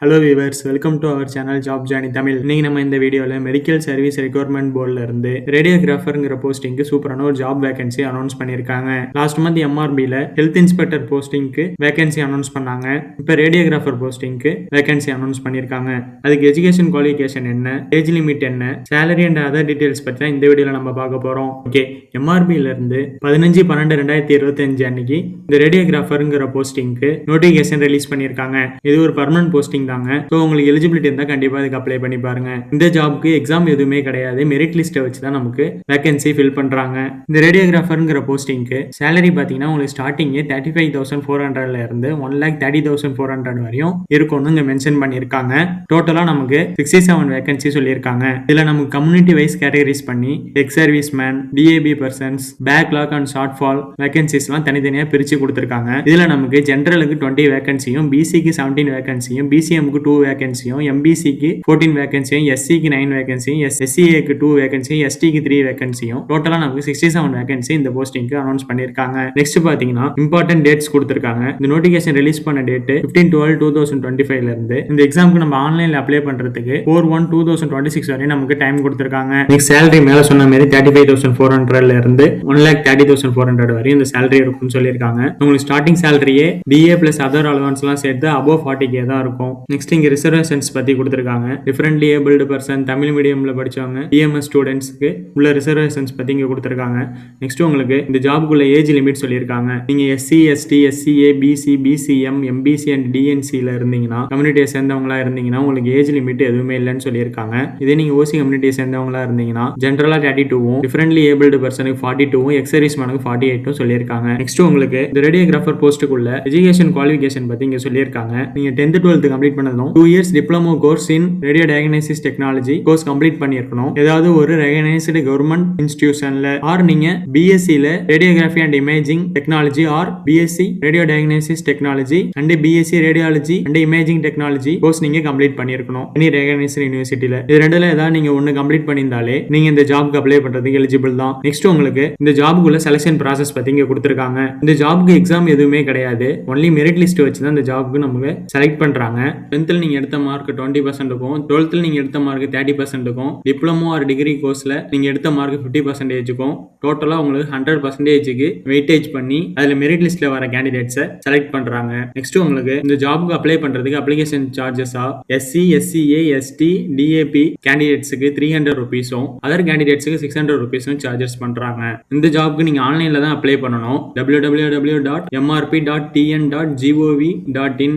Hello viewers, welcome to our channel job Johnny Tamil. இன்னைக்கு நம்ம இந்த வீடியோவில் மெடிக்கல் சர்வீஸ் ரெக்யர்மெண்ட் போர்டில் இருந்து ரேடியோகிராஃபருங்கிற போஸ்டிங்க்கு சூப்பரான ஒரு ஜாப் வேகன்சி அனௌன்ஸ் பண்ணியிருக்காங்க. லாஸ்ட் மந்த் எம்ஆர்பியில் ஹெல்த் இன்ஸ்பெக்டர் போஸ்டிங்க்கு வேகன்சி அனௌன்ஸ் பண்ணாங்க. இப்போ ரேடியோகிராஃபர் போஸ்டிங்க்கு வேகன்சி அனௌன்ஸ் பண்ணியிருக்காங்க. அதுக்கு எஜுகேஷன் குவாலிஃபிகேஷன் என்ன, ஏஜ் லிமிட் என்ன, சேலரி அண்ட் அதர் டீடைல்ஸ் பற்றி தான் இந்த வீடியோவில் நம்ம பார்க்க போகிறோம். ஓகே, எம்ஆர்பியில இருந்து 15/12/2025 அன்னைக்கு இந்த ரேடியோகிராஃபருங்கிற போஸ்டிங்க்கு நோட்டிஃபிகேஷன் ரிலீஸ் பண்ணியிருக்காங்க. இது ஒரு பர்மனன்ட் போஸ்டிங் தாங்க. ஸோ உங்களுக்கு எலிஜிபிலிட்டி இருந்தால் கண்டிப்பாக அதுக்கு அப்ளை பண்ணி பாருங்க. இந்த ஜாப்க்கு எக்ஸாம் எதுவுமே கிடையாது, மெரிட் லிஸ்ட்டை வச்சு தான் நமக்கு வேகன்சி ஃபில் பண்றாங்க. இந்த ரேடியோகிராஃபருங்கிற போஸ்டிங்க்கு சேலரி பார்த்தீங்கன்னா உங்களுக்கு ஸ்டார்டிங்கே 35,400 இருந்து 1,30,400 வரையும் இருக்கும்னு இங்கே மென்ஷன் பண்ணியிருக்காங்க. டோட்டலாக நமக்கு 67 வேகன்சி சொல்லியிருக்காங்க. இதில் நமக்கு கம்யூனிட்டி வைஸ் கேட்டகரிஸ் பண்ணி ex service man, DAP persons, backlog and shortfall வேகன்சிஸ்லாம் தனித்தனியாக பிரித்து கொடுத்துருக்காங்க. இதில் நமக்கு ஜென்ரலுக்கு 20 வேகன்சியும், பிசிக்கு 17 வேகன்சியும், பிசிஎம்க்கு 2 வேகன்சியும், எம்பிசிக்கு 14 வேகன்சியும், எஸ்சிக்கு 9 வேகன்சியும், எஸ்சிஏக்கு 2 வேகன்சியும், எஸ்டிக்கு 3 வேகன்சியும், டோட்டலா நமக்கு 67 வேகன்சி இந்த போஸ்டிங்க்கு அனௌன்ஸ் பண்ணிருக்காங்க. நெக்ஸ்ட் பாத்தீங்கன்னா இம்பார்ட்டன்ட் டேட்ஸ் கொடுத்திருக்காங்க. இந்த நோட்டிஃபிகேஷன் ரிலீஸ் பண்ண டேட் 15/12/2025 இருந்து இந்த எக்ஸாமுக்கு நம்ம ஆன்லைன்ல அப்ளை பண்றதுக்கு 4/1/2026 வரை நமக்கு டைம் கொடுத்திருக்காங்க. நெக்ஸ்ட் சேலரி மேல சொன்ன மாதிரி 35,400 இருந்து 1,30,400 வரை இந்த சேலரி இருக்கும்னு சொல்லியிருக்காங்க. உங்களுக்கு ஸ்டார்டிங் சேலரியே டிஏ பிளஸ் அதர் அலவன்ஸ் எல்லாம் சேர்த்து above 40K தான் இருக்கும். நெக்ஸ்ட் இங்க ரிசர்வேஷன்ஸ் பத்தி கொடுத்திருக்காங்க. டிஃபரெண்ட்லி ஏபிள்டு பர்சன், தமிழ் மீடியம்ல படிச்சவங்க, டிஎம்எஸ் ஸ்டூடெண்ட்ஸ்க்கு உள்ள ரிசர்வேஷன்ஸ் பத்தி இங்க கொடுத்திருக்காங்க. நெக்ஸ்ட் உங்களுக்கு இந்த ஜாப்க்குள்ள ஏஜ் லிமிட் சொல்லியிருக்காங்க. நீங்க SC, ST, SCA, BC, BCM, MBC and டிஎன்சில இருந்தீங்கன்னா, கம்யூனிட்டியை சேர்ந்தவங்களா இருந்தீங்கன்னா உங்களுக்கு ஏஜ் லிமிட் எதுவுமே இல்லைன்னு சொல்லியிருக்காங்க. இதே நீங்க ஓசி கம்யூனிட்டியை சேர்ந்தவங்களா இருந்தீங்கன்னா ஜென்ரலா 32வும், டிஃபரெண்ட்லி ஏபிள்டு பர்சனுக்கு 42வும், எக்ஸ் சர்வீஸ் மேனுக்கு 48வும் சொல்லியிருக்காங்க. நெக்ஸ்ட் உங்களுக்கு இந்த ரேடியோகிராஃபர் போஸ்ட்டுக்குள்ள எஜுகேஷன் குவாலிஃபிகேஷன் பத்தி இங்க சொல்லியிருக்காங்க. நீங்க 10th 12th கம்ப்ளீட் பண்ணதும் 2 years diploma course in radio diagnosis technology course complete பண்ணியிருக்கணும். ஏதாவது ஒரு ரெகனைஸ்டு கவர்மெண்ட் இன்ஸ்டிடியூஷன்ல ஆர் நீங்க பிஎஸ்சில radiography and imaging technology or BSc radio diagnosis technology and BSc radiology and imaging technology course நீங்க complete பண்ணியிருக்கணும் any recognised யூனிவர்சிட்டியில. இது ரெண்டுல ஏதாவது நீங்க ஒன்னு கம்ப்ளீட் பண்ணியிருந்தாலே நீங்க இந்த ஜாப்க்கு அப்ளை பண்றதுக்கு எலிஜிபிள் தான். நெக்ஸ்ட் உங்களுக்கு இந்த ஜாப்க்குள்ள செலக்ஷன் ப்ராசஸ் பத்தி இங்க கொடுத்திருக்காங்க. இந்த ஜாப்க்கு எக்ஸாம் எதுவுமே கிடையாது, ஒன்லி மெரிட் லிஸ்ட் வச்சு தான் இந்த ஜாப்க்கு நமக்கு செலக்ட் பண்றாங்க. 10th நீங்க எடுத்த மார்க் 20% இருக்கும், 12th நீங்க எடுத்த மார்க் 30% இருக்கும், டிப்ளமோ ஆர் டிகிரி கோர்ஸ்ல நீங்க எடுத்த மார்க் 50% இருக்கும். டோட்டலா உங்களுக்கு 100%க்கு வெயிட்டேஜ் பண்ணி அதுல மெரிட் லிஸ்ட்ல வர கேண்டிடேட்ஸை செலக்ட் பண்றாங்க. நெக்ஸ்ட் உங்களுக்கு இந்த ஜாப்க்கு அப்ளை பண்றதுக்கு அப்ளிகேஷன் சார்ஜஸா எஸ்சி, எஸ்சிஏ, எஸ்டி, டிஏபி கேண்டிடேட்ஸுக்கு 300 rupees-உம், அதர் கேண்டிடேட்ஸுக்கு 600 rupees-உம் சார்ஜஸ் பண்றாங்க. இந்த ஜாப்க்கு நீங்க ஆன்லைன்ல தான் அப்ளை பண்ணணும். www.mrp.tn.gov.in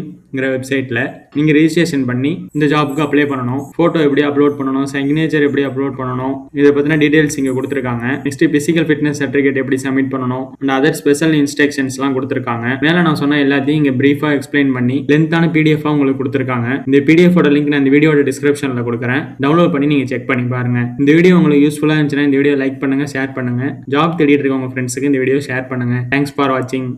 வெப்சைட்ல நீங்க ரெஜிஸ்ட்ரேஷன் பண்ணி இந்த ஜாப்க்கு அப்ளை பண்ணணும். போட்டோ எப்படி அப்லோட் பண்ணணும், சிக்னேச்சர் எப்படி அப்லோட் பண்ணணும், இதை பத்தின டீடைல்ஸ் இங்க கொடுத்திருக்காங்க. நெக்ஸ்ட் பிசிக்கல் ஃபிட்னஸ் சர்டிபிகேட் எப்படி சப்மிட் பண்ணணும் அண்ட் அதர் ஸ்பெஷல் இன்ஸ்ட்ரக்ஷன்ஸ் எல்லாம் கொடுத்திருக்காங்க. மேல நான் சொன்ன எல்லாத்தையும் இங்க பிரீஃபா எக்ஸ்பிளைன் பண்ணி லென்த்தான பிடிஎஃப் உங்களுக்கு கொடுத்திருக்காங்க. இந்த பிடிஎஃப் ஓட லிங்க் நான் இந்த வீடியோட டிஸ்கிரிப்ஷன்ல கொடுக்குறேன், டவுன்லோட் பண்ணி நீங்க செக் பண்ணி பாருங்க. இந்த வீடியோ உங்களுக்கு யூஸ்ஃபுல்லா இருந்துச்சுன்னா இந்த வீடியோ லைக் பண்ணுங்க, ஷேர் பண்ணுங்க. ஜாப் தேடிட்டு இருக்க உங்க ஃப்ரெண்ட்ஸுக்கு இந்த வீடியோ ஷேர் பண்ணுங்க. தேங்க்ஸ் ஃபார் வாட்சிங்.